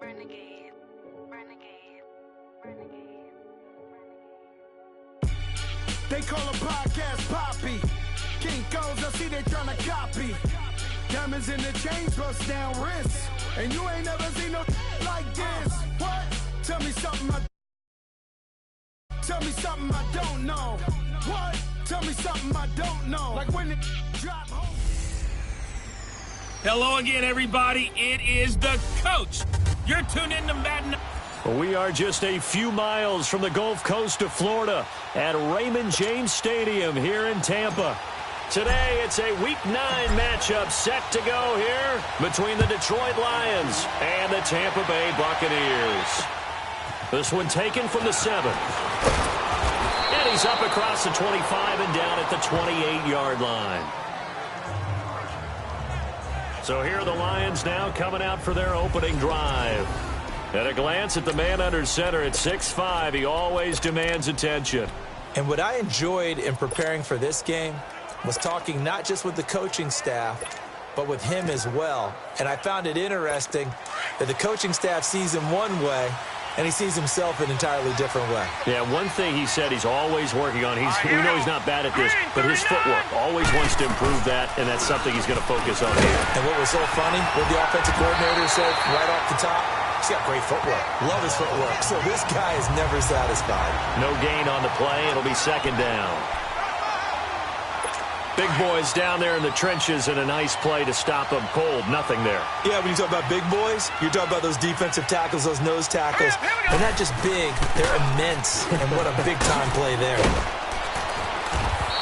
Renegade, renegade, renegade, renegade. They call a podcast Poppy. Kinkos, I see they tryna copy. Diamonds in the chains, bust down wrists. And you ain't never seen no like this. What? Tell me something I don't know. What? Tell me something I don't know. Like when it drop home. Hello again, everybody. It is the coach. You're tuned in to Madden. We are just a few miles from the Gulf Coast of Florida at Raymond James Stadium here in Tampa. Today, it's a Week 9 matchup set to go here between the Detroit Lions and the Tampa Bay Buccaneers. This one taken from the 7. And he's up across the 25 and down at the 28-yard line. So here are the Lions now coming out for their opening drive. At a glance at the man under center at 6'5", he always demands attention. And what I enjoyed in preparing for this game was talking not just with the coaching staff, but with him as well. And I found it interesting that the coaching staff sees him one way, and he sees himself an entirely different way. Yeah, one thing he said he's always working on, we know he's not bad at this, but his footwork, always wants to improve that, and that's something he's going to focus on here. And what was so funny, what the offensive coordinator said right off the top, he's got great footwork. Love his footwork. So this guy is never satisfied. No gain on the play. It'll be second down. Big boys down there in the trenches, and a nice play to stop them cold. Nothing there. Yeah, when you talk about big boys, you're talking about those defensive tackles, those nose tackles. They're not just big, they're immense. And what a big-time play there.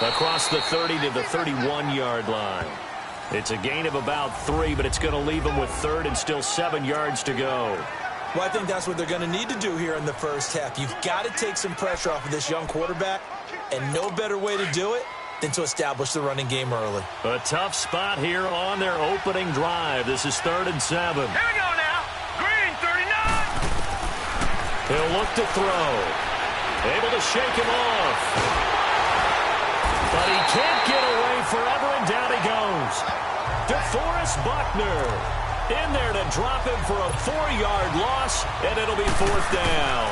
Across the 30 to the 31-yard line. It's a gain of about 3, but it's going to leave them with third and still 7 yards to go. Well, I think that's what they're going to need to do here in the first half. You've got to take some pressure off of this young quarterback, and no better way to do it than to establish the running game early. A tough spot here on their opening drive. This is 3rd and 7. Here we go now. Green, 39. He'll look to throw. Able to shake him off. But he can't get away forever, and down he goes. DeForest Buckner in there to drop him for a 4-yard loss, and it'll be 4th down.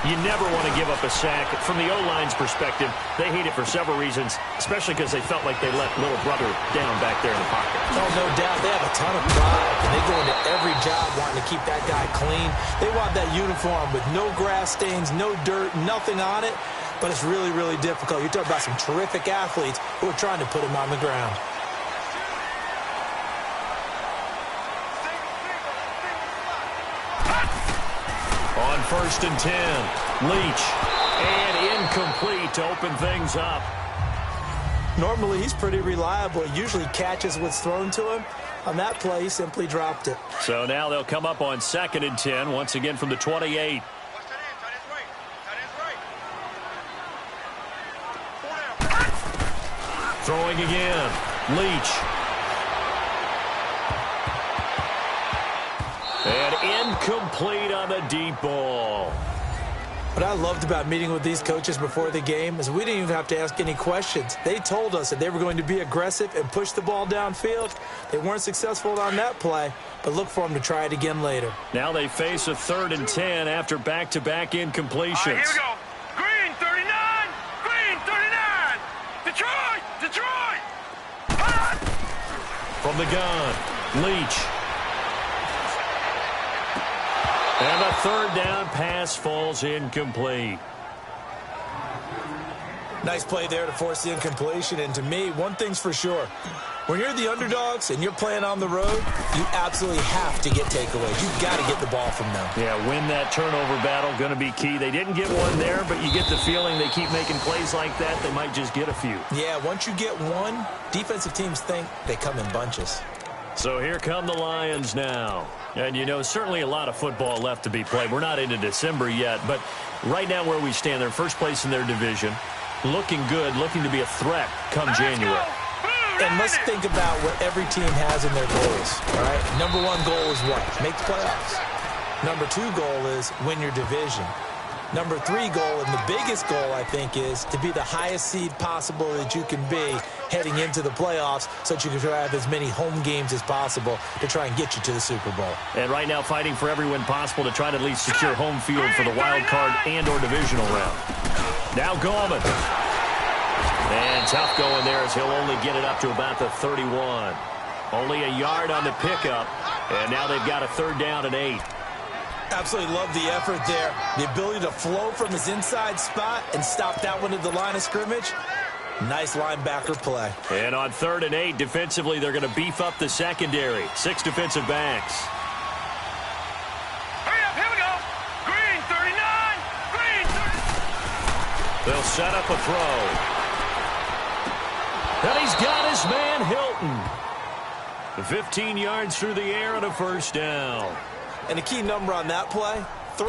You never want to give up a sack. From the O-line's perspective, they hate it for several reasons, especially because they felt like they let little brother down back there in the pocket. Oh, no doubt. They have a ton of pride, and they go into every job wanting to keep that guy clean. They want that uniform with no grass stains, no dirt, nothing on it, but it's really, really difficult. You're talking about some terrific athletes who are trying to put him on the ground. On 1st and 10, Leach, and incomplete to open things up. Normally, he's pretty reliable. He usually catches what's thrown to him. On that play, he simply dropped it. So now they'll come up on 2nd and 10, once again from the 28. Throwing again, Leach. And incomplete on the deep ball. What I loved about meeting with these coaches before the game is we didn't even have to ask any questions. They told us that they were going to be aggressive and push the ball downfield. They weren't successful on that play, but look for them to try it again later. Now they face a 3rd and 10 after back-to-back incompletions. Here we go. Green, 39. Green, 39. Detroit, Detroit. Hot. From the gun, Leach. And a 3rd down pass falls incomplete. Nice play there to force the incompletion. And to me, one thing's for sure. When you're the underdogs and you're playing on the road, you absolutely have to get takeaways. You've got to get the ball from them. Yeah, win that turnover battle, going to be key. They didn't get one there, but you get the feeling they keep making plays like that, they might just get a few. Yeah, once you get one, defensive teams think they come in bunches. So here come the Lions now. And, you know, certainly a lot of football left to be played. We're not into December yet, but right now where we stand, they're first place in their division. Looking good, looking to be a threat come January. And let's think about what every team has in their goals, all right? Number 1 goal is what? Make the playoffs. Number 2 goal is win your division. Number 3 goal, and the biggest goal, I think, is to be the highest seed possible that you can be heading into the playoffs so that you can try to have as many home games as possible to try and get you to the Super Bowl. And right now fighting for every win possible to try to at least secure home field for the wild card and or divisional round. Now Gallman. And tough going there as he'll only get it up to about the 31. Only a yard on the pickup, and now they've got a 3rd down and 8. Absolutely love the effort there. The ability to flow from his inside spot and stop that one at the line of scrimmage. Nice linebacker play. And on 3rd and 8, defensively, they're going to beef up the secondary. 6 defensive backs. Hurry up, here we go. Green 39. Green 39. They'll set up a throw. And he's got his man, Hilton. 15 yards through the air and a 1st down. And the key number on that play, 3.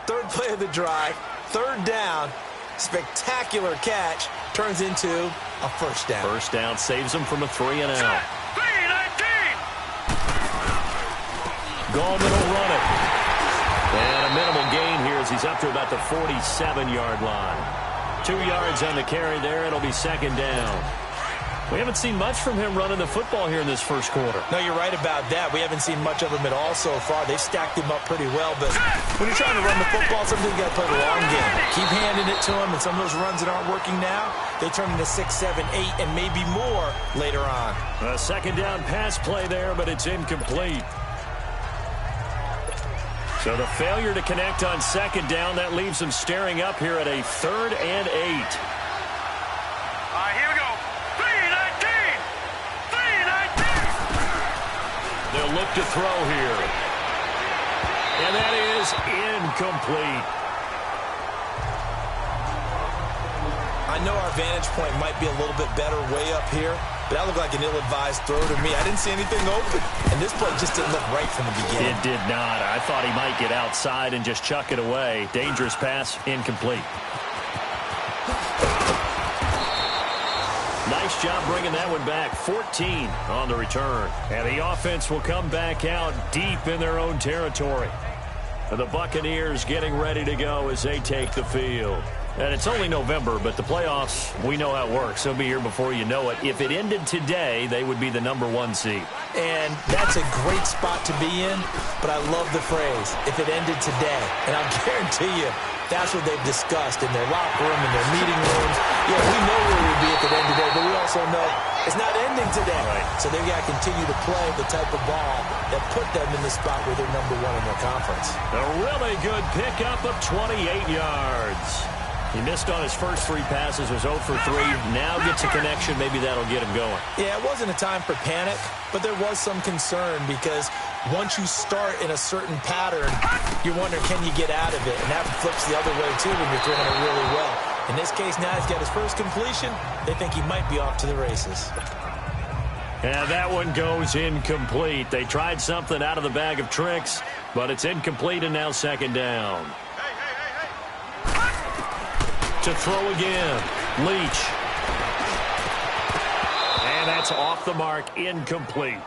3rd play of the drive, 3rd down, spectacular catch, turns into a 1st down. 1st down saves him from a 3 and out. 3-19. Gallman will run it. And a minimal gain here as he's up to about the 47-yard line. 2 yards on the carry there. It'll be 2nd down. We haven't seen much from him running the football here in this 1st quarter. No, you're right about that. We haven't seen much of him at all so far. They've stacked him up pretty well, but when you're trying to run the football, sometimes you got to play the long game. Keep handing it to him, and some of those runs that aren't working now, they turn into 6, 7, 8, and maybe more later on. A 2nd down pass play there, but it's incomplete. So the failure to connect on 2nd down, that leaves them staring up here at a 3rd and 8. All right, here we go. 3-19. 3-19. They'll look to throw here. And that is incomplete. I know our vantage point might be a little bit better way up here, but that looked like an ill-advised throw to me. I didn't see anything open, and this play just didn't look right from the beginning. It did not. I thought he might get outside and just chuck it away. Dangerous pass, incomplete. Nice job bringing that one back. 14 on the return. And the offense will come back out deep in their own territory. The Buccaneers getting ready to go as they take the field. And it's only November, but the playoffs, we know how it works. They'll be here before you know it. If it ended today, they would be the #1 seed. And that's a great spot to be in, but I love the phrase, if it ended today. And I'll guarantee you, that's what they've discussed in their locker room, in their meeting rooms. Yeah, we know where we'd be if it ended today, but we also know it's not ending today. Right. So they've got to continue to play the type of ball that put them in the spot where they're #1 in their conference. A really good pickup of 28 yards. He missed on his first 3 passes, was 0 for 3. Now gets a connection. Maybe that'll get him going. Yeah, it wasn't a time for panic, but there was some concern because once you start in a certain pattern, you're wondering, can you get out of it? And that flips the other way, too, when you're throwing it really well. In this case, now he's got his first completion. They think he might be off to the races. And that one goes incomplete. They tried something out of the bag of tricks, but it's incomplete and now 2nd down. To throw again, Leach. And that's off the mark, incomplete.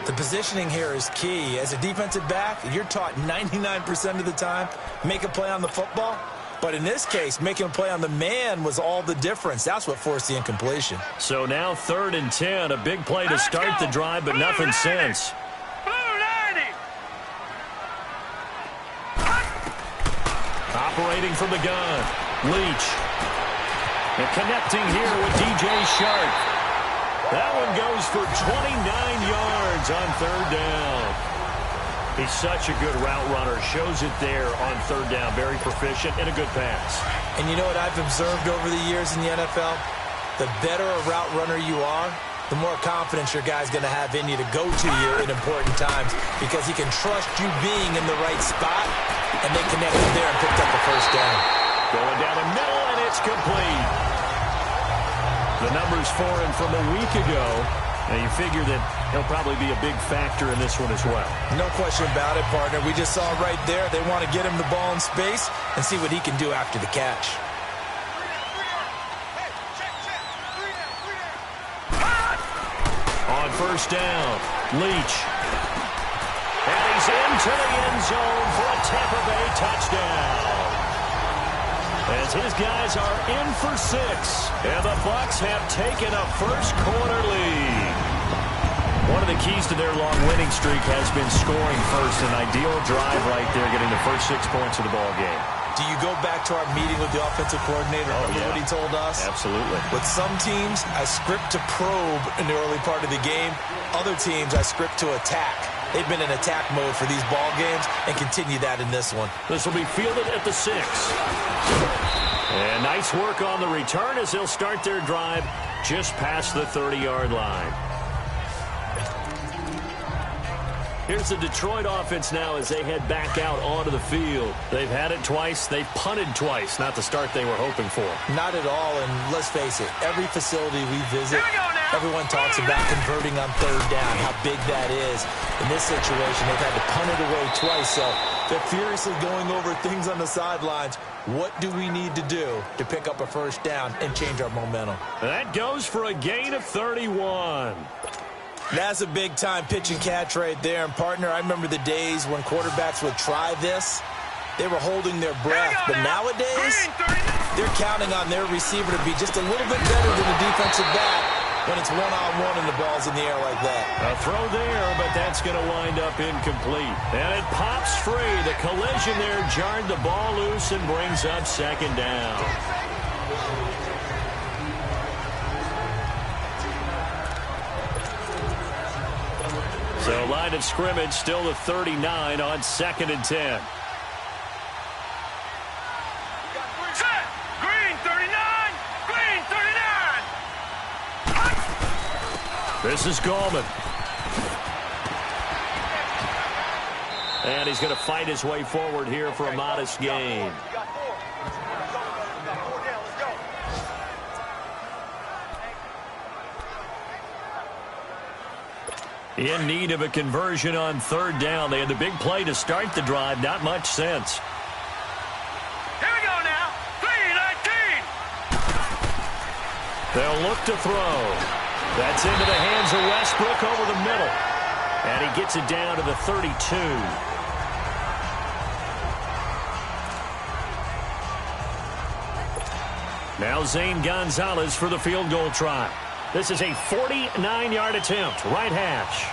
The positioning here is key. As a defensive back, you're taught 99% of the time, make a play on the football. But in this case, making a play on the man was all the difference. That's what forced the incompletion. So now 3rd and 10, a big play to start the drive, but nothing since. Operating from the gun, Leach. And connecting here with DJ Shark. That one goes for 29 yards on 3rd down. He's such a good route runner. Shows it there on 3rd down. Very proficient and a good pass. And you know what I've observed over the years in the NFL? The better a route runner you are, the more confidence your guy's going to have in you to go to you in important times because he can trust you being in the right spot, and they connected there and picked up the 1st down. Going down the middle, and it's complete. The numbers for him from a week ago. Now, you figure that he'll probably be a big factor in this one as well. No question about it, partner. We just saw right there. They want to get him the ball in space and see what he can do after the catch. On 1st down, Leach. And he's in into the end zone for a Tampa Bay touchdown. As his guys are in for 6, and the Bucs have taken a first-quarter lead. One of the keys to their long winning streak has been scoring first. An ideal drive right there, getting the first 6 points of the ball game. Do you go back to our meeting with the offensive coordinator? Remember what he told us? Absolutely. With some teams, I script to probe in the early part of the game. Other teams, I script to attack. They've been in attack mode for these ball games and continue that in this one. This will be fielded at the 6. And nice work on the return as they'll start their drive just past the 30-yard line. Here's the Detroit offense now as they head back out onto the field. They've had it twice. They've punted twice. Not the start they were hoping for. Not at all, and let's face it, every facility we visit, everyone talks about converting on 3rd down, how big that is. In this situation, they've had to punt it away twice, so they're furiously going over things on the sidelines. What do we need to do to pick up a first down and change our momentum? That goes for a gain of 31. That's a big-time pitch and catch right there. And, partner, I remember the days when quarterbacks would try this. They were holding their breath. But nowadays, they're counting on their receiver to be just a little bit better than the defensive back when it's one-on-one and the ball's in the air like that. A throw there, but that's going to wind up incomplete. And it pops free. The collision there jarred the ball loose and brings up 2nd down. So line of scrimmage still the 39 on 2nd and 10. Set. Green 39. Green 39. This is Gallman. And he's going to fight his way forward here for a modest gain. In need of a conversion on 3rd down. They had the big play to start the drive. Not much sense. Here we go now. 3-19. They'll look to throw. That's into the hands of Westbrook over the middle. And he gets it down to the 32. Now Zane Gonzalez for the field goal try. This is a 49-yard attempt, right hash.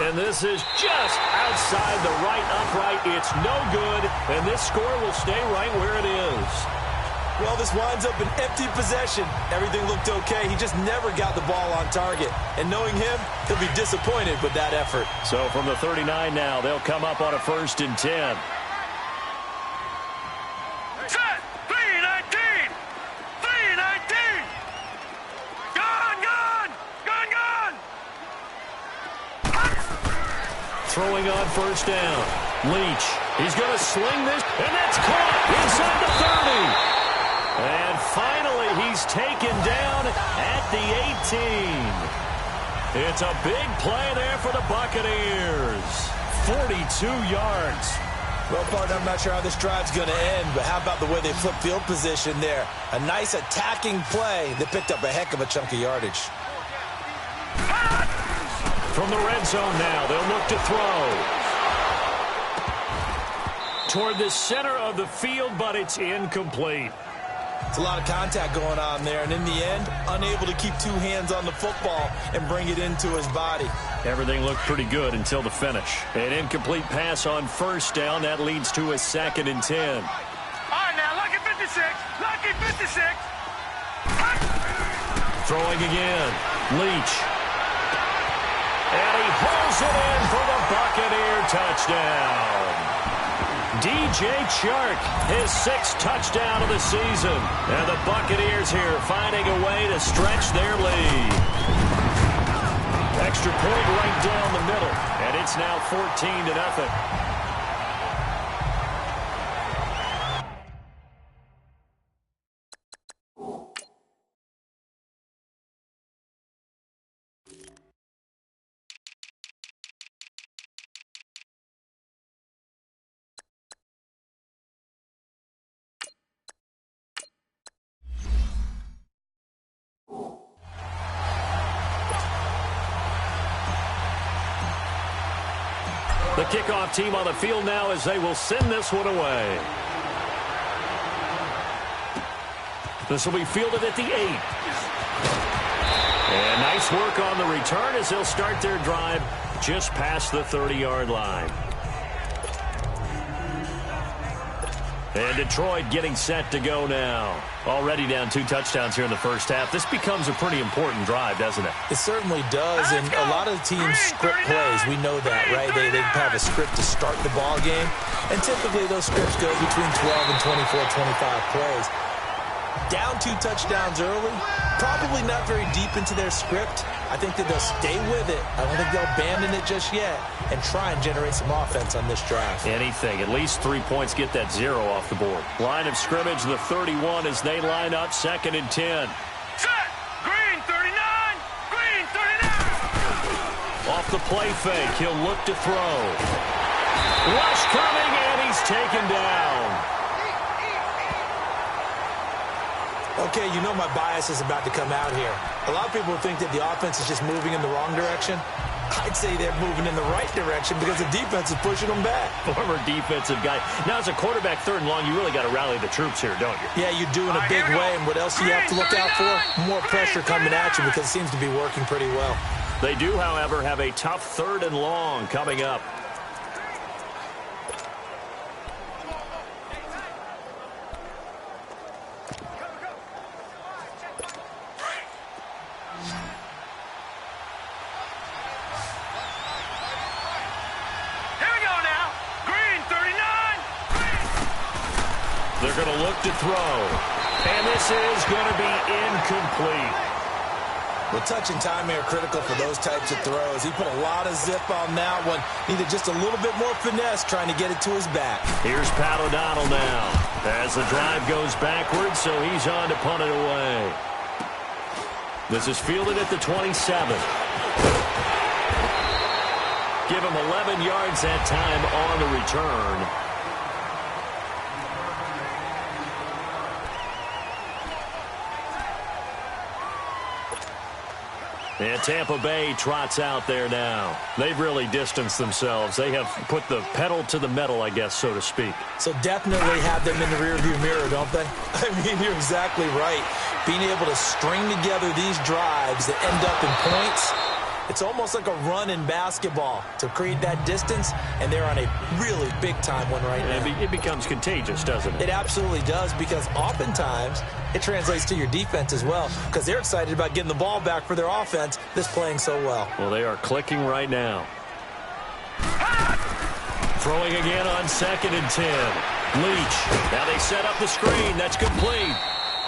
And this is just outside the right upright. It's no good, and this score will stay right where it is. Well, this winds up an empty possession. Everything looked okay. He just never got the ball on target. And knowing him, he'll be disappointed with that effort. So from the 39 now, they'll come up on a 1st and 10. Set. 3-19. 3-19. Gone. Throwing on 1st down. Leach. He's going to sling this, and that's caught inside the 30. And finally, he's taken down at the 18. It's a big play there for the Buccaneers. 42 yards. Well, partner, I'm not sure how this drive's going to end, but how about the way they flip field position there? A nice attacking play that picked up a heck of a chunk of yardage. From the red zone now, they'll look to throw. Toward the center of the field, but it's incomplete. It's a lot of contact going on there, and in the end, unable to keep 2 hands on the football and bring it into his body. Everything looked pretty good until the finish. An incomplete pass on 1st down. That leads to a 2nd and 10. All right, now, lucky 56. Lucky 56. Throwing again. Leach. And he pulls it in for the Buccaneer touchdown. DJ Chark, his 6th touchdown of the season. And the Buccaneers here finding a way to stretch their lead. Extra point right down the middle. And it's now 14-0. kickoff team on the field now as they will send this one away. This will be fielded at the 8. And nice work on the return as they'll start their drive just past the 30-yard line. And Detroit getting set to go now. Already down 2 touchdowns here in the first half. This becomes a pretty important drive, doesn't it? It certainly does, and a lot of the teams script plays. We know that, right? They have a script to start the ball game, and typically those scripts go between 12 and 24, 25 plays. Down 2 touchdowns early, probably not very deep into their script. I think that they'll stay with it. I don't think they'll abandon it just yet and try and generate some offense on this drive. Anything. At least 3 points, get that 0 off the board. Line of scrimmage, the 31 as they line up 2nd and 10. Set. Green 39. Green 39. Off the play fake, he'll look to throw. Rush coming, and he's taken down. Okay, you know my bias is about to come out here. A lot of people think that the offense is just moving in the wrong direction. I'd say they're moving in the right direction because the defense is pushing them back. Former defensive guy. Now, as a quarterback, 3rd and long, you really got to rally the troops here, don't you? Yeah, you do in a big way. And what else do you have to look out for? More pressure coming at you because it seems to be working pretty well. They do, however, have a tough 3rd and long coming up. They're going to look to throw. And this is going to be incomplete. Well, touch and time here critical for those types of throws. He put a lot of zip on that one. Needed just a little bit more finesse trying to get it to his back. Here's Pat O'Donnell now as the drive goes backwards, so he's on to punt it away. This is fielded at the 27. Give him 11 yards that time on the return. And Tampa Bay trots out there now. They've really distanced themselves. They have put the pedal to the metal, I guess, so to speak. So definitely have them in the rearview mirror, don't they? I mean, you're exactly right. Being able to string together these drives that end up in points, it's almost like a run in basketball to create that distance, and they're on a really big-time one right now. It becomes contagious, doesn't it? It absolutely does, because oftentimes it translates to your defense as well, because they're excited about getting the ball back for their offense that's playing so well. Well, they are clicking right now. Throwing again on 2nd and 10. Leach. Now they set up the screen. That's complete.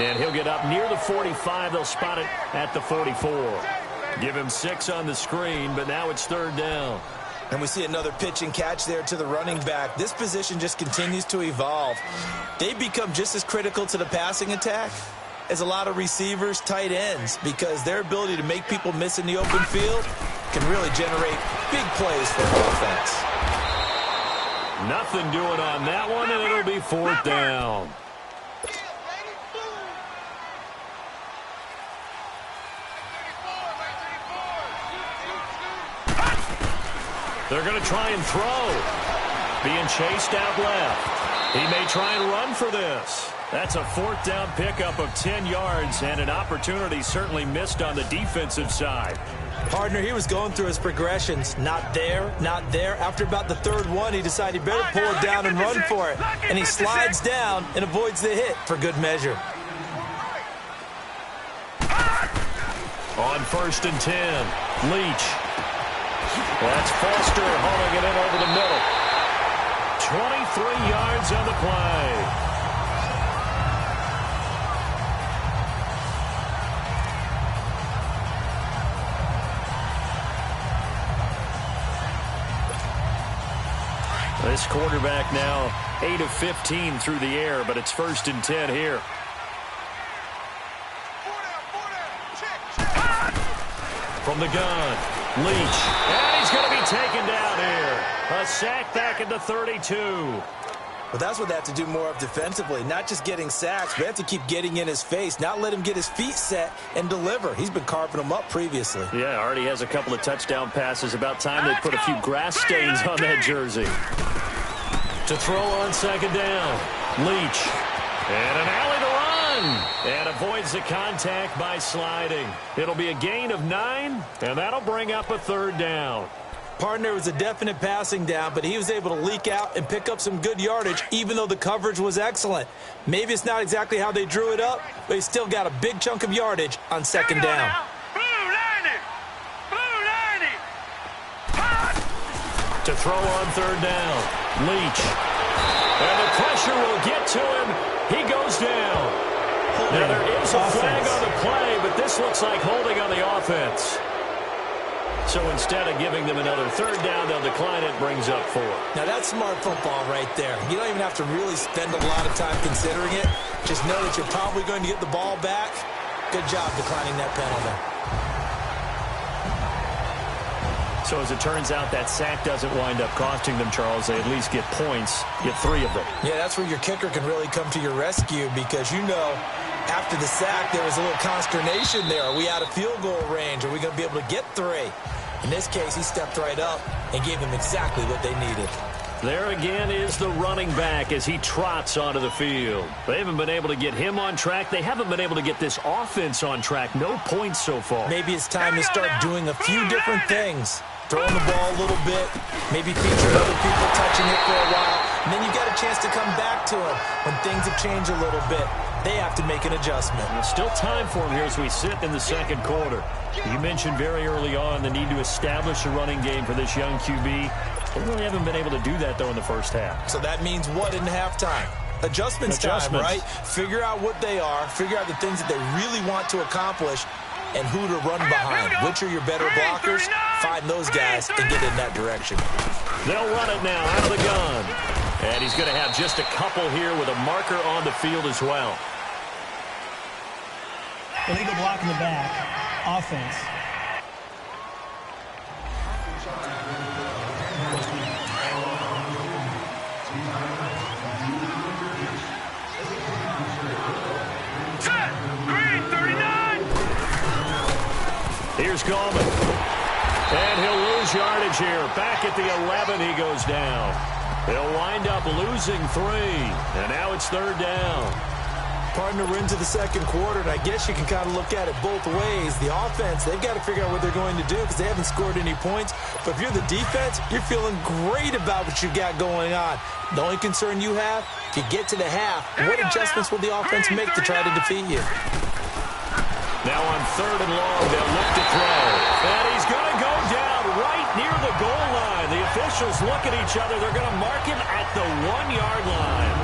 And he'll get up near the 45. They'll spot it at the 44. Give him 6 on the screen, but now it's 3rd down. And we see another pitch and catch there to the running back. This position just continues to evolve. They become just as critical to the passing attack as a lot of receivers, tight ends, because their ability to make people miss in the open field can really generate big plays for offense. Nothing doing on that one, and it'll be 4th down. They're going to try and throw. Being chased out left. He may try and run for this. That's a 4th down pickup of 10 yards and an opportunity certainly missed on the defensive side. Partner, he was going through his progressions. Not there, not there. After about the 3rd one, he decided he better pull it down and run for it. And he slides down and avoids the hit for good measure. On 1st and 10, Leach. That's Foster hauling it in over the middle. 23 yards on the play. This quarterback now 8 of 15 through the air, but it's 1st and 10 here. From the gun, Leach. And he's going to be taken down here. A sack back at the 32. Well, that's what they have to do more of defensively, not just getting sacks, but they have to keep getting in his face, not let him get his feet set and deliver. He's been carving them up previously. Yeah, already has a couple of touchdown passes. About time they put a few grass stains on that jersey. To throw on second down, Leach. And an alley to run. And avoids the contact by sliding. It'll be a gain of 9, and that'll bring up a third down. Partner was a definite passing down, but he was able to leak out and pick up some good yardage, even though the coverage was excellent. Maybe it's not exactly how they drew it up, but he still got a big chunk of yardage on second down. To throw on third down, Leach. And the pressure will get to him. He goes down. Now there is a flag on the play, but this looks like holding on the offense. So instead of giving them another third down, they'll decline it, brings up 4. Now that's smart football right there. You don't even have to really spend a lot of time considering it. Just know that you're probably going to get the ball back. Good job declining that penalty. So as it turns out, that sack doesn't wind up costing them, Charles. They at least get points, get 3 of them. Yeah, that's where your kicker can really come to your rescue because, you know, after the sack, there was a little consternation there. Are we out of field goal range? Are we going to be able to get 3? In this case, he stepped right up and gave them exactly what they needed. There again is the running back as he trots onto the field. They haven't been able to get him on track. They haven't been able to get this offense on track. No points so far. Maybe it's time to start doing a few different things. Throwing the ball a little bit, maybe featuring other people touching it for a while, and then you got a chance to come back to him when things have changed a little bit. They have to make an adjustment. There's still time for him here as we sit in the second quarter. You mentioned very early on the need to establish a running game for this young QB. They really haven't been able to do that, though, in the first half. So that means what in halftime? Adjustments time, right? Figure out what they are, figure out the things that they really want to accomplish, and who to run behind. Which are your better blockers? Find those guys and get in that direction. They'll run it now out of the gun. And he's going to have just a couple here with a marker on the field as well. Illegal block in the back. Offense. Set! Green 39! Here's Gallman. And he'll lose yardage here. Back at the 11, he goes down. They'll wind up losing 3. And now it's third down. Partner, we're into the second quarter, and I guess you can kind of look at it both ways. The offense, they've got to figure out what they're going to do because they haven't scored any points. But if you're the defense, you're feeling great about what you got going on. The only concern you have, if you get to the half, what adjustments will the offense make to try to defeat you? Now on third and long, they'll look to throw. And he's going to go down right near the goal line. The officials look at each other. They're going to mark him at the 1-yard line.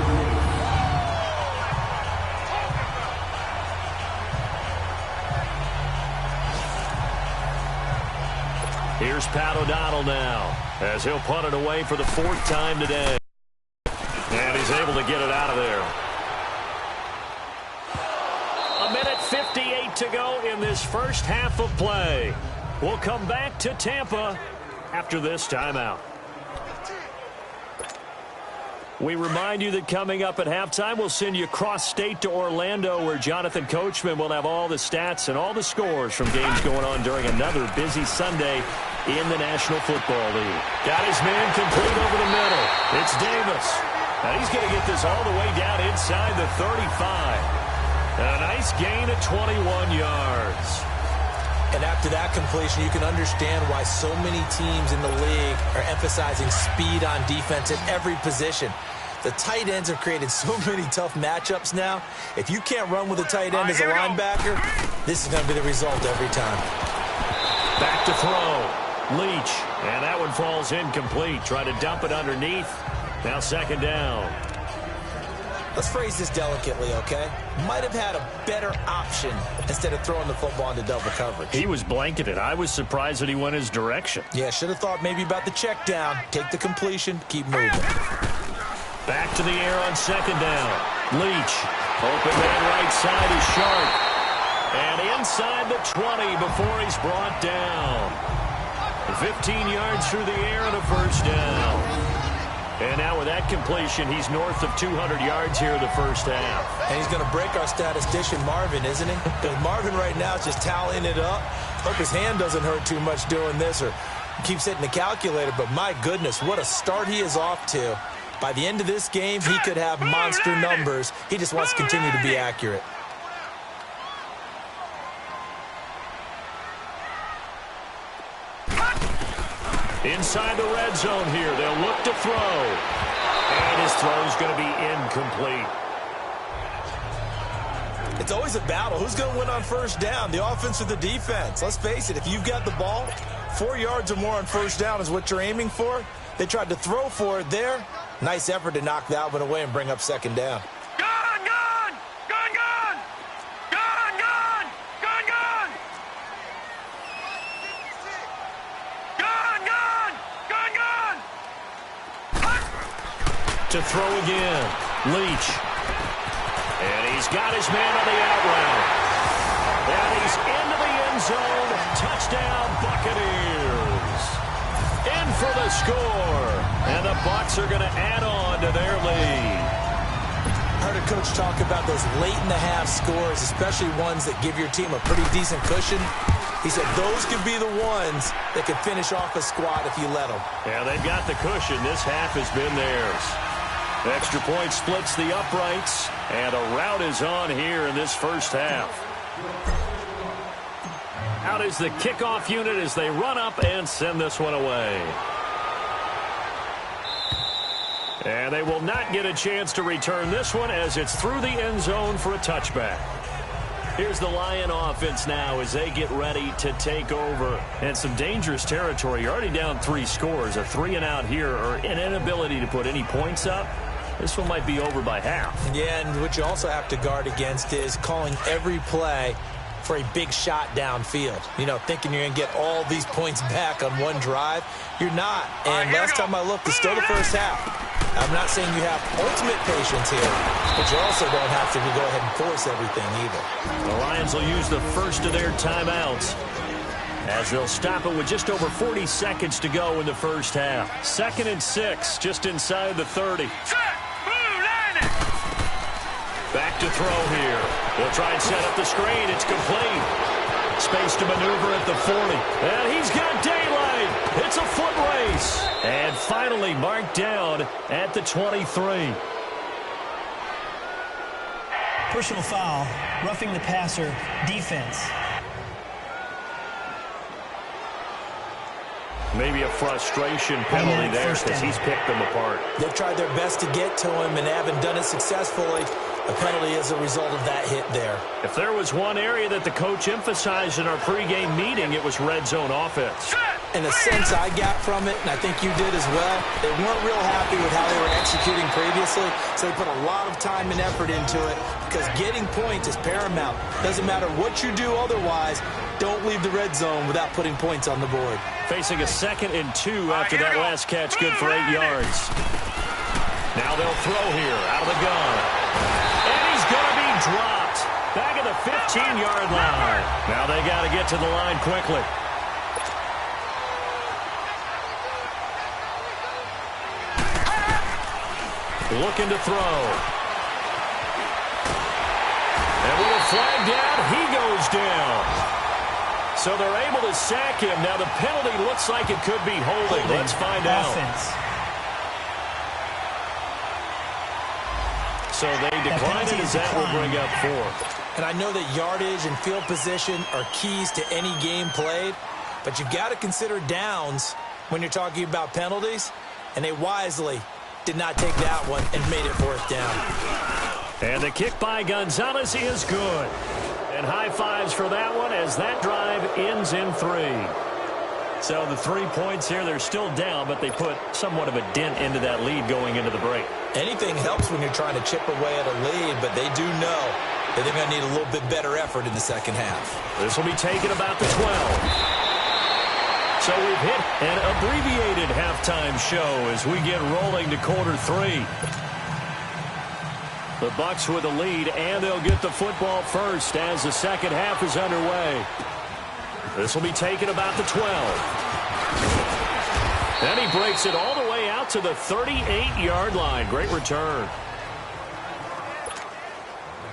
Here's Pat O'Donnell now as he'll punt it away for the 4th time today. And he's able to get it out of there. 1:58 to go in this first half of play. We'll come back to Tampa after this timeout. We remind you that coming up at halftime, we'll send you across state to Orlando, where Jonathan Coachman will have all the stats and all the scores from games going on during another busy Sunday in the National Football League. Got his man complete over the middle. It's Davis. And he's going to get this all the way down inside the 35. And a nice gain of 21 yards. And after that completion, you can understand why so many teams in the league are emphasizing speed on defense at every position. The tight ends have created so many tough matchups now. If you can't run with a tight end as a linebacker, this is going to be the result every time. Back to throw. Leach. And that one falls incomplete. Try to dump it underneath. Now second down. Let's phrase this delicately, okay? Might have had a better option instead of throwing the football into double coverage. He was blanketed. I was surprised that he went his direction. Yeah, should have thought maybe about the check down. Take the completion, keep moving. Back to the air on second down. Leach. Open man right side is Sharp. And inside the 20 before he's brought down. 15 yards through the air and a first down. And now with that completion, he's north of 200 yards here in the first half. And he's going to break our statistician, Marvin, isn't he? Because Marvin right now is just tallying it up. Hope his hand doesn't hurt too much doing this or keeps hitting the calculator. But my goodness, what a start he is off to. By the end of this game, he could have monster numbers. He just wants to continue to be accurate. Inside the red zone here, they'll look to throw. And his throw is going to be incomplete. It's always a battle. Who's going to win on first down, the offense or the defense? Let's face it, if you've got the ball, 4 yards or more on first down is what you're aiming for. They tried to throw for it there. Nice effort to knock that one away and bring up second down. Gone, gone! Gone, gone! Gone, gone! Gone, gone! Gone, gone! Gone, gone! To throw again, Leach. And he's got his man on the out route. And he's into the end zone. Touchdown, Buccaneers. In for the score. And the Bucs are going to add on to their lead. I heard a coach talk about those late-in-the-half scores, especially ones that give your team a pretty decent cushion. He said those could be the ones that could finish off a squad if you let them. Yeah, they've got the cushion. This half has been theirs. Extra point splits the uprights, and a rout is on here in this first half. Out is the kickoff unit as they run up and send this one away. And they will not get a chance to return this one as it's through the end zone for a touchback. Here's the Lion offense now as they get ready to take over. And some dangerous territory. You're already down 3 scores. A 3-and-out here or an inability to put any points up. This one might be over by half. Yeah, and what you also have to guard against is calling every play for a big shot downfield. You know, thinking you're going to get all these points back on one drive. You're not. And last time I looked, it's still the first half. I'm not saying you have ultimate patience here, but you also don't have to go ahead and force everything either. The Lions will use the first of their timeouts as they'll stop it with just over 40 seconds to go in the first half. 2nd and 6, just inside the 30. Back to throw here. They'll try and set up the screen. It's complete. Space to maneuver at the 40. And he's got daylight. It's a foot race. And finally marked down at the 23. Personal foul, roughing the passer, defense. Maybe a frustration penalty there because he's picked them apart. They've tried their best to get to him and haven't done it successfully. A penalty as a result of that hit there. If there was one area that the coach emphasized in our pregame meeting, it was red zone offense. In the sense I got from it, and I think you did as well, they weren't real happy with how they were executing previously, so they put a lot of time and effort into it because getting points is paramount. Doesn't matter what you do otherwise, don't leave the red zone without putting points on the board. Facing a 2nd and 2 after that last catch, good for 8 yards. Now they'll throw here out of the gun. And he's going to be dropped back at the 15-yard line. Now they got to get to the line quickly. Looking to throw. And with a flag down, he goes down. So they're able to sack him. Now the penalty looks like it could be holding. Let's find out. So they declined it as that will bring up 4. And I know that yardage and field position are keys to any game played, but you've got to consider downs when you're talking about penalties, and they wisely did not take that one and made it 4th down. And the kick by Gonzalez is good. And high fives for that one as that drive ends in 3. So the 3 points here, they're still down, but they put somewhat of a dent into that lead going into the break. Anything helps when you're trying to chip away at a lead, but they do know that they're going to need a little bit better effort in the second half. This will be taken about the 12. So we've hit an abbreviated halftime show as we get rolling to quarter 3. The Bucs with a lead, and they'll get the football first as the second half is underway. This will be taken about the 12. And he breaks it all the way out out to the 38-yard line. Great return.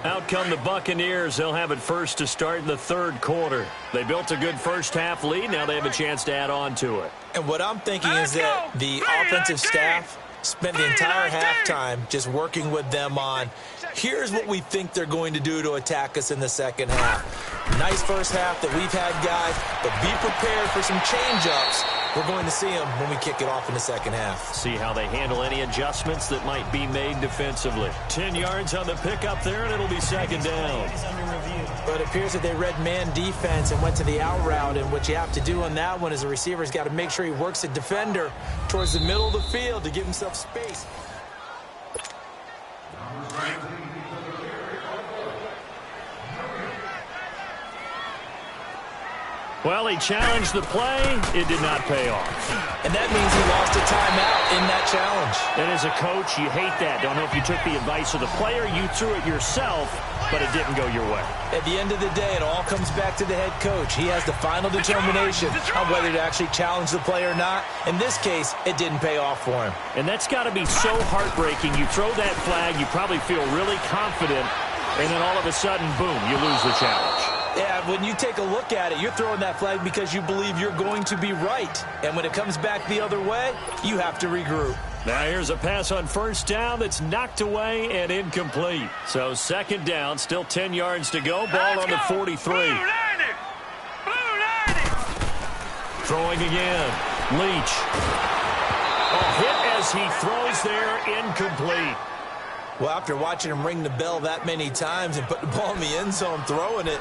Out come the Buccaneers. They'll have it first to start in the third quarter. They built a good first-half lead. Now they have a chance to add on to it. And what I'm thinking is that the offensive staff spent the entire halftime just working with them on, here's what we think they're going to do to attack us in the second half. Nice first half that we've had, guys, but be prepared for some change-ups. We're going to see them when we kick it off in the second half. See how they handle any adjustments that might be made defensively. 10 yards on the pickup there, and it'll be second down. But it appears that they read man defense and went to the out route, and what you have to do on that one is the receiver's got to make sure he works the defender towards the middle of the field to give himself space. Well, he challenged the play. It did not pay off. And that means he lost a timeout in that challenge. And as a coach, you hate that. Don't know if you took the advice of the player. You threw it yourself, but it didn't go your way. At the end of the day, it all comes back to the head coach. He has the final determination on whether to actually challenge the play or not. In this case, it didn't pay off for him. And that's got to be so heartbreaking. You throw that flag, you probably feel really confident, and then all of a sudden, boom, you lose the challenge. Yeah, when you take a look at it, you're throwing that flag because you believe you're going to be right. And when it comes back the other way, you have to regroup. Now here's a pass on first down that's knocked away and incomplete. So second down, still 10 yards to go. Ball on the 43. Blue 90. Throwing again. Leach. A hit as he throws there, incomplete. Well, after watching him ring the bell that many times and put the ball in the end zone throwing it,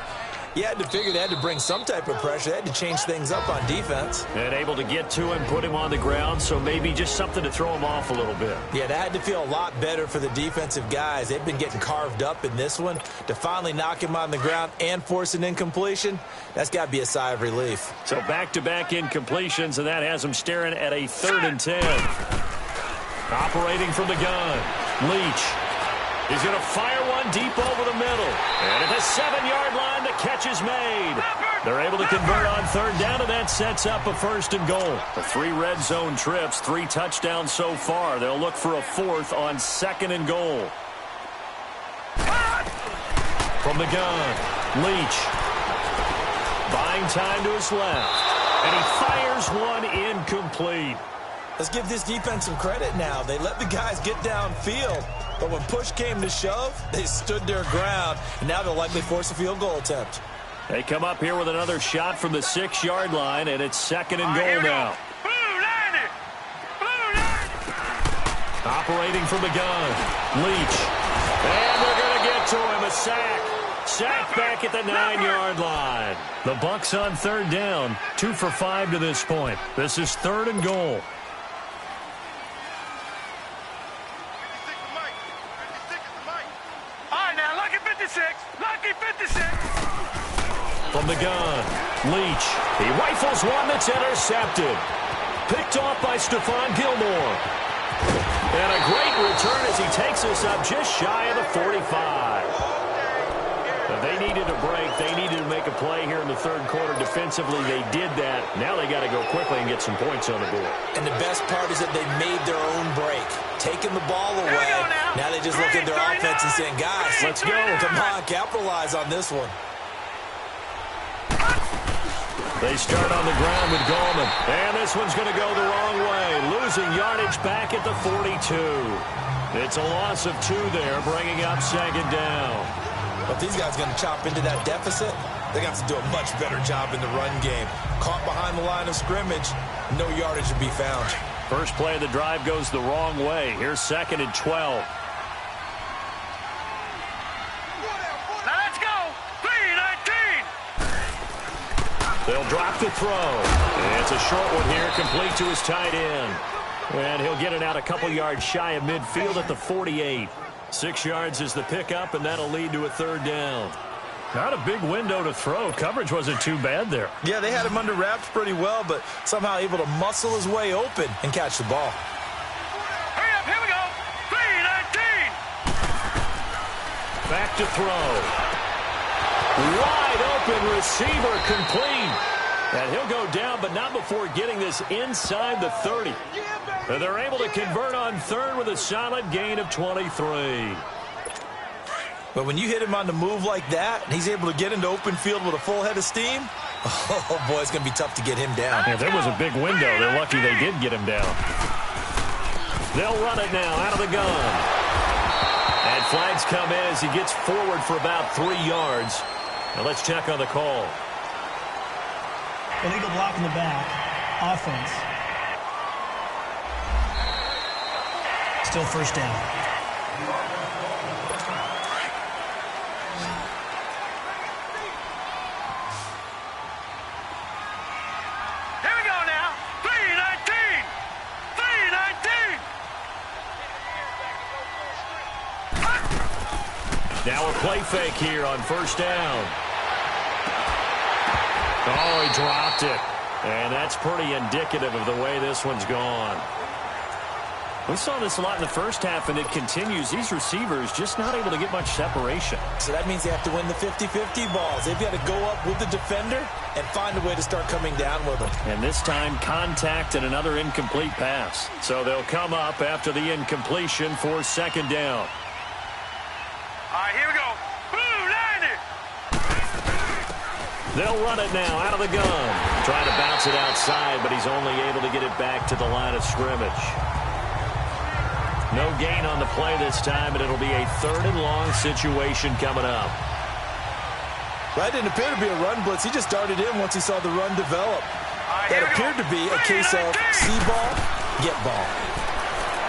you had to figure they had to bring some type of pressure. They had to change things up on defense. And able to get to him, put him on the ground, so maybe just something to throw him off a little bit. Yeah, that had to feel a lot better for the defensive guys. They've been getting carved up in this one. To finally knock him on the ground and force an incompletion, that's got to be a sigh of relief. So back-to-back incompletions, and that has him staring at a 3rd and 10. Operating from the gun, Leach. He's going to fire one deep over the middle. And at the 7-yard line, the catch is made. They're able to convert on 3rd down, and that sets up a 1st and goal. The 3 red zone trips, 3 touchdowns so far. They'll look for a 4th on 2nd and goal. From the gun, Leach. Buying time to his left. And he fires one incomplete. Let's give this defense some credit now. They let the guys get downfield. But when push came to shove, they stood their ground, and now they'll likely force a field goal attempt. They come up here with another shot from the 6-yard line, and it's 2nd and goal now. Blue 90. Operating from the gun, Leach. And they're going to get to him, a sack. Sack back at the 9-yard line. The Bucs on 3rd down, 2 for 5 to this point. This is 3rd and goal. Lucky 56. From the gun, Leach. He rifles one that's intercepted. Picked off by Stephon Gilmore. And a great return as he takes us up just shy of the 45. They needed a break. They needed to make a play here in the 3rd quarter. Defensively, they did that. Now they got to go quickly and get some points on the board. And the best part is that they made their own break. Taking the ball away. Now they just look at their offense and saying, guys, let's go. Come on, capitalize on this one. They start on the ground with Gallman. And this one's going to go the wrong way. Losing yardage back at the 42. It's a loss of 2 there, bringing up 2nd down. But these guys are going to chop into that deficit. They're going to have to do a much better job in the run game. Caught behind the line of scrimmage, no yardage to be found. First play of the drive goes the wrong way. Here's 2nd and 12. Now let's go. 3-19. They'll drop the throw. And it's a short one here, complete to his tight end. And he'll get it out a couple yards shy of midfield at the 48. 6 yards is the pickup, and that'll lead to a 3rd down. Not a big window to throw. Coverage wasn't too bad there. Yeah, they had him under wraps pretty well, but somehow able to muscle his way open and catch the ball. Hurry up, here we go. 3-19. Back to throw. Wide open receiver complete. And he'll go down, but not before getting this inside the 30. And they're able to convert on third with a solid gain of 23. But when you hit him on the move like that, and he's able to get into open field with a full head of steam, oh, boy, it's going to be tough to get him down. Yeah, there was a big window. They're lucky they did get him down. They'll run it now out of the gun. And flags come in as he gets forward for about 3 yards. Now let's check on the call. Illegal block in the back. Offense. Still first down. Here we go now. 319. 319. Now a play fake here on first down. Oh, he dropped it. And that's pretty indicative of the way this one's gone. We saw this a lot in the first half, and it continues. These receivers just not able to get much separation. So that means they have to win the 50-50 balls. They've got to go up with the defender and find a way to start coming down with them. And this time, contact and another incomplete pass. So they'll come up after the incompletion for second down. All right, here we go. Blue 90. They'll run it now out of the gun. Trying to bounce it outside, but he's only able to get it back to the line of scrimmage. No gain on the play this time, and it'll be a 3rd and long situation coming up. That didn't appear to be a run blitz. He just darted in once he saw the run develop. That appeared to be a case of see ball, get ball.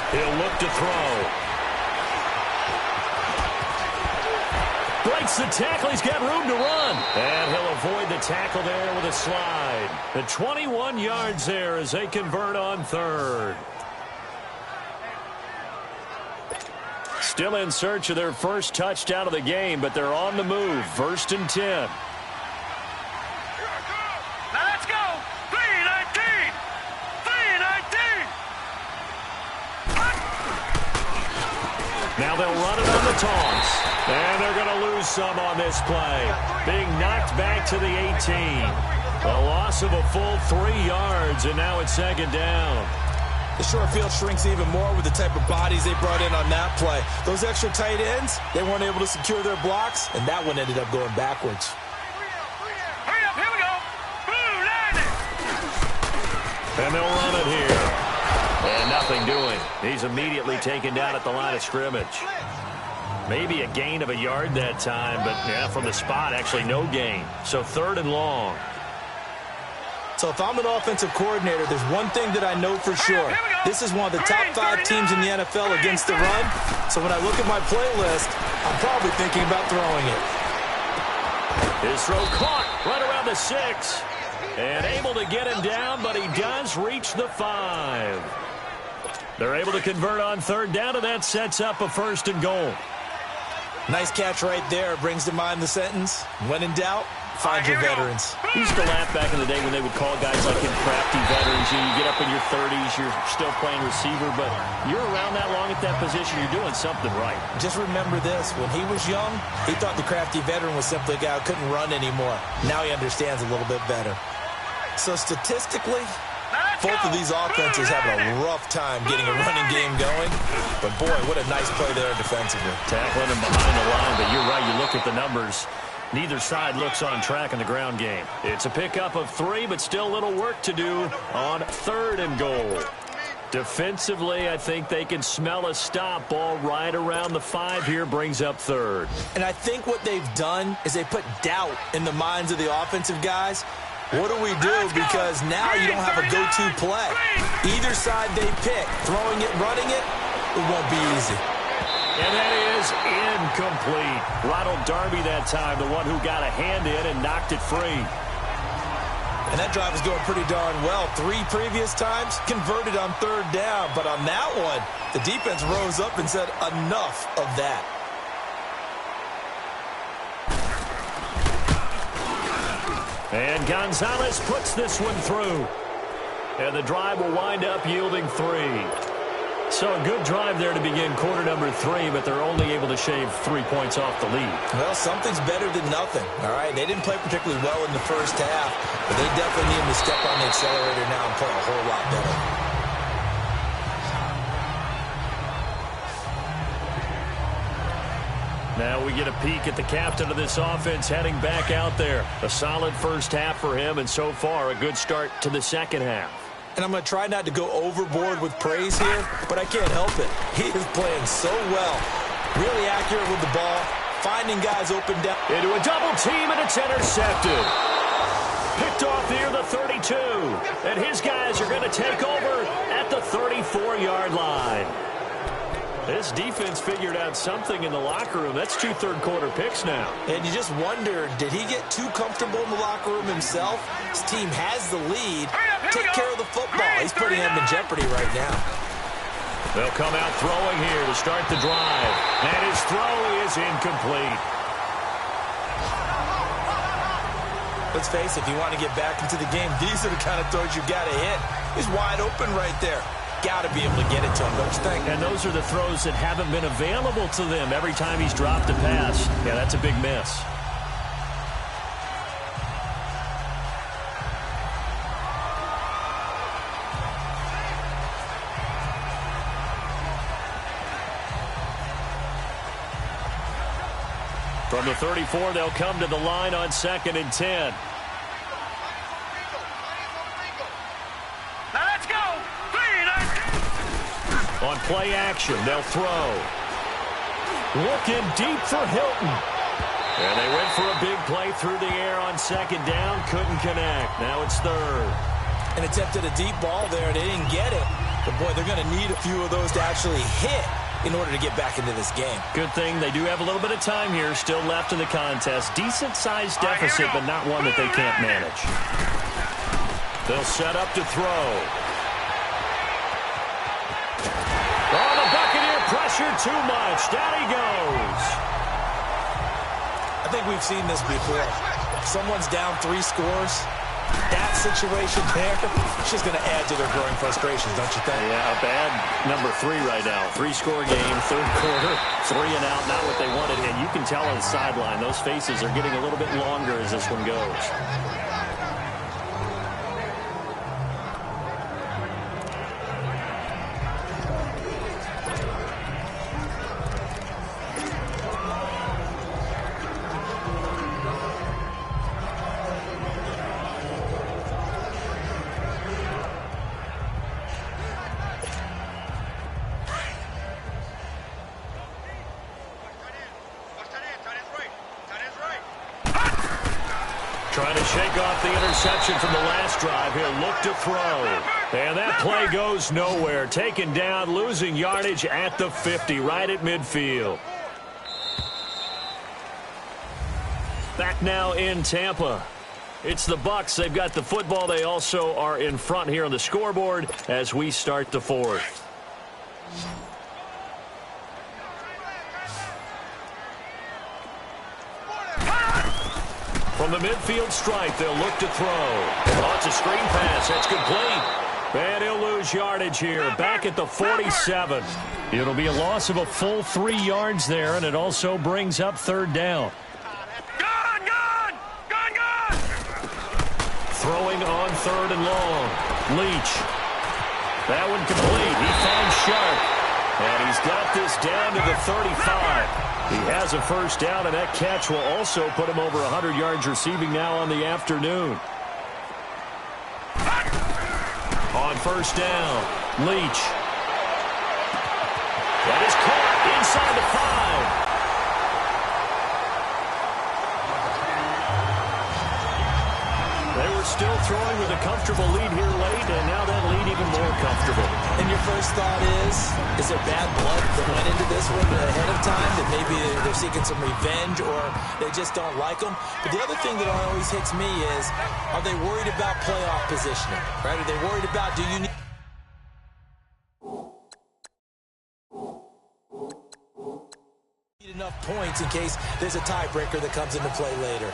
He'll look to throw. Breaks the tackle. He's got room to run. And he'll avoid the tackle there with a slide. The 21 yards there as they convert on 3rd. Still in search of their first touchdown of the game, but they're on the move. 1st and 10. Now let's go. 319. 319. Now they'll run it on the taunts. And they're going to lose some on this play. Being knocked back to the 18. A loss of a full 3 yards, and now it's second down. The short field shrinks even more with the type of bodies they brought in on that play. Those extra tight ends, they weren't able to secure their blocks, and that one ended up going backwards. Hurry up, here we go. Blue 90. And they'll run it here. And nothing doing. He's immediately taken down at the line of scrimmage. Maybe a gain of a yard that time, but yeah, from the spot, actually no gain. So 3rd and long. So if I'm an offensive coordinator, there's one thing that I know for sure. This is one of the top 5 teams in the NFL against the run. So when I look at my playlist, I'm probably thinking about throwing it. His throw caught right around the 6. And able to get him down, but he does reach the 5. They're able to convert on 3rd down, and that sets up a 1st and goal. Nice catch right there. Brings to mind the sentence, when in doubt, find your veterans. We used to laugh back in the day when they would call guys like him crafty veterans. You get up in your 30s, you're still playing receiver, but you're around that long at that position, you're doing something right. Just remember this. When he was young, he thought the crafty veteran was simply a guy who couldn't run anymore. Now he understands a little bit better. So statistically, both of these offenses having a rough time getting a running game going. But, boy, what a nice play there defensively. Tackling him behind the line, but you're right. You look at the numbers. Neither side looks on track in the ground game. It's a pickup of 3, but still a little work to do on 3rd and goal. Defensively, I think they can smell a stop. Ball right around the 5 here, brings up 3rd. And I think what they've done is they put doubt in the minds of the offensive guys. What do we do? Because now you don't have a go-to play. Either side they pick, throwing it, running it, it won't be easy. And that is incomplete. Ronald Darby that time, the one who got a hand in and knocked it free. And that drive is going pretty darn well. 3 previous times, converted on 3rd down. But on that one, the defense rose up and said, enough of that. And Gonzalez puts this one through. And the drive will wind up yielding 3. So a good drive there to begin quarter number 3, but they're only able to shave 3 points off the lead. Well, something's better than nothing, all right? They didn't play particularly well in the first half, but they definitely need to step on the accelerator now and play a whole lot better. Now we get a peek at the captain of this offense heading back out there. A solid first half for him, and so far a good start to the second half. And I'm going to try not to go overboard with praise here, but I can't help it. He is playing so well. Really accurate with the ball, finding guys open down. Into a double team, and it's intercepted. Picked off near the 32. And his guys are going to take over at the 34-yard line. This defense figured out something in the locker room. That's 2 third-quarter picks now. And you just wonder, did he get too comfortable in the locker room himself? His team has the lead. Take care of the football. He's putting him in jeopardy right now. They'll come out throwing here to start the drive. And his throw is incomplete. Let's face it, if you want to get back into the game, these are the kind of throws you got to hit. He's wide open right there. Got to be able to get it to him, don't you think? And those are the throws that haven't been available to them every time he's dropped a pass. Yeah, that's a big miss. From the 34, they'll come to the line on 2nd and 10. On play action, they'll throw. Looking deep for Hilton. And they went for a big play through the air on 2nd down. Couldn't connect. Now it's 3rd. And attempted a deep ball there. They didn't get it. But, boy, they're going to need a few of those to actually hit in order to get back into this game. Good thing they do have a little bit of time here still left in the contest. Decent-sized deficit, but not one that they can't manage. They'll set up to throw. Oh, the Buccaneer pressure too much. Down he goes. I think we've seen this before. If someone's down 3 scores, that situation there, it's just going to add to their growing frustrations, don't you think? Yeah, a bad number 3 right now. 3-score game, 3rd quarter, 3 and out, not what they wanted. And you can tell on the sideline, those faces are getting a little bit longer as this one goes. Trying to shake off the interception from the last drive here. Look to throw. And that play goes nowhere. Taken down, losing yardage at the 50, right at midfield. Back now in Tampa. It's the Bucs. They've got the football. They also are in front here on the scoreboard as we start the 4th. From the midfield stripe, they'll look to throw. Oh, it's a screen pass. That's complete. And he'll lose yardage here. Back at the 47. It'll be a loss of a full 3 yards there, and it also brings up 3rd down. Gone! Throwing on 3rd and long. Leach. That one complete. He finds Sharp. And he's got this down to the 35. He has a 1st down, and that catch will also put him over 100 yards receiving now on the afternoon. On 1st down, Leach. That is caught inside the 5. They were still throwing with a comfortable lead here late, and now that lead even more comfortable. And your first thought is there bad blood that went into this one ahead of time, that maybe they're seeking some revenge or they just don't like them? But the other thing that always hits me is, are they worried about playoff positioning? Right? Are they worried about, do you need enough points in case there's a tiebreaker that comes into play later?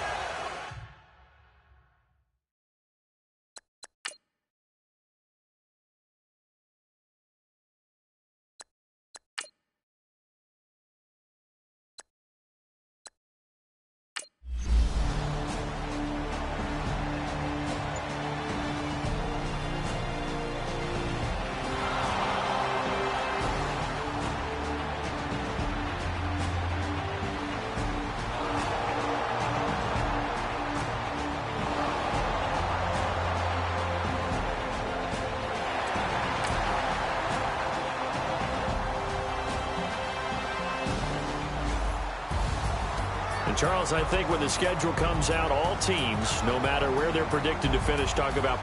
Charles, I think when the schedule comes out, all teams, no matter where they're predicted to finish, talk about